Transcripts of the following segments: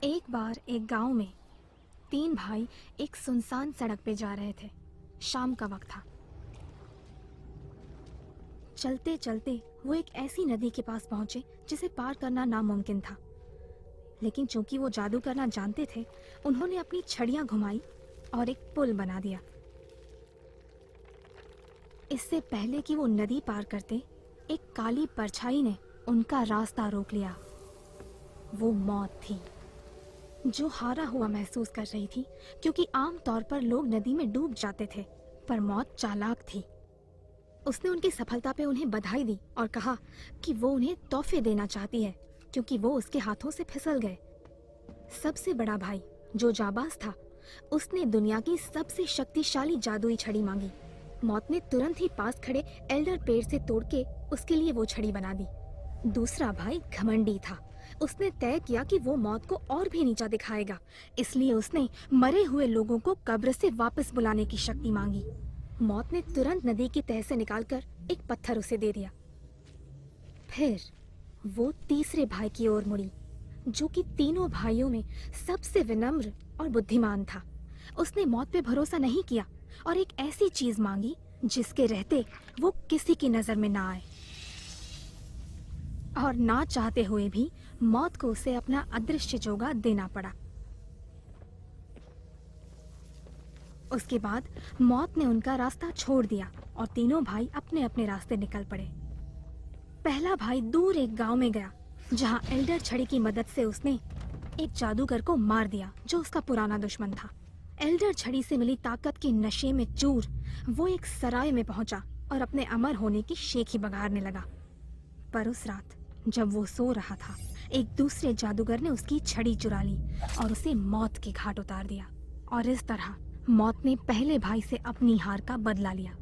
एक बार एक गांव में तीन भाई एक सुनसान सड़क पे जा रहे थे। शाम का वक्त था। चलते चलते वो एक ऐसी नदी के पास पहुंचे जिसे पार करना नामुमकिन था। लेकिन चूंकि वो जादू करना जानते थे, उन्होंने अपनी छड़ियां घुमाई और एक पुल बना दिया। इससे पहले कि वो नदी पार करते, एक काली परछाई ने उनका रास्ता रोक लिया। वो मौत थी, जो हारा हुआ महसूस कर रही थी, क्योंकि आम तौर पर लोग नदी में डूब जाते थे, पर मौत चालाक थी। उसने उनकी सफलता पे उन्हें बधाई दी और कहा कि वो उन्हें तोहफे देना चाहती है, क्योंकि वो उसके हाथों से फिसल गए। सबसे बड़ा भाई, जो जाबाज था, उसने दुनिया की सबसे शक्तिशाली जादुई छड़ी मांगी। मौत ने तुरंत ही पास खड़े एल्डर पेड़ से तोड़ के उसके लिए वो छड़ी बना दी। दूसरा भाई घमंडी था। उसने तय किया कि वो मौत को और भी नीचा दिखाएगा, इसलिए उसने मरे हुए लोगों को कब्र से वापस बुलाने की शक्ति मांगी। मौत ने तुरंत नदी की तह से निकालकर एक पत्थर उसे दे दिया। फिर वो तीसरे भाई की ओर मुड़ी, जो कि तीनों भाइयों में सबसे विनम्र और बुद्धिमान था। उसने मौत पे भरोसा नहीं किया और एक ऐसी चीज मांगी जिसके रहते वो किसी की नजर में ना आए। और ना चाहते हुए भी मौत को उसे अपना अदृश्य चोगा देना पड़ा। उसके बाद मौत ने उनका रास्ता छोड़ दिया और तीनों भाई अपने अपने रास्ते निकल पड़े। पहला भाई दूर एक गांव में गया, जहां एल्डर छड़ी की मदद से उसने एक जादूगर को मार दिया, जो उसका पुराना दुश्मन था। एल्डर छड़ी से मिली ताकत के नशे में चूर वो एक सराय में पहुंचा और अपने अमर होने की शेखी बघारने लगा। पर उस रात जब वो सो रहा था, एक दूसरे जादूगर ने उसकी छड़ी चुरा ली और उसे मौत के घाट उतार दिया। और इस तरह मौत ने पहले भाई से अपनी हार का बदला लिया।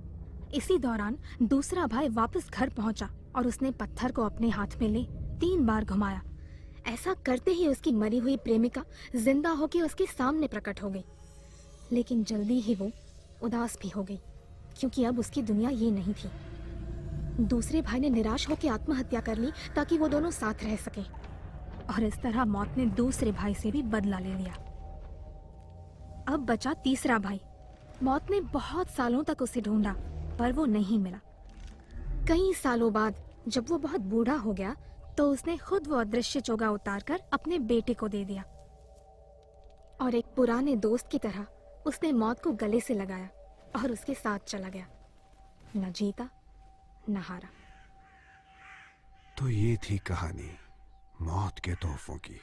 इसी दौरान दूसरा भाई वापस घर पहुंचा और उसने पत्थर को अपने हाथ में ले 3 बार घुमाया। ऐसा करते ही उसकी मरी हुई प्रेमिका जिंदा होकर उसके सामने प्रकट हो गई। लेकिन जल्दी ही वो उदास भी हो गई, क्योंकि अब उसकी दुनिया ये नहीं थी। दूसरे भाई ने निराश होकर आत्महत्या कर ली ताकि वो दोनों साथ रह सके। और इस तरह मौत ने दूसरे भाई से भी बदला ले लिया। अब बचा तीसरा भाई। मौत ने बहुत सालों तक उसे ढूंढा, पर वो नहीं मिला। कई सालों बाद जब वो बहुत बूढ़ा हो गया, तो उसने खुद वो अदृश्य चोगा उतारकर अपने बेटे को दे दिया। और एक पुराने दोस्त की तरह उसने मौत को गले से लगाया और उसके साथ चला गया, न जीता न हारा। तो ये थी कहानी मौत के तोहफों की।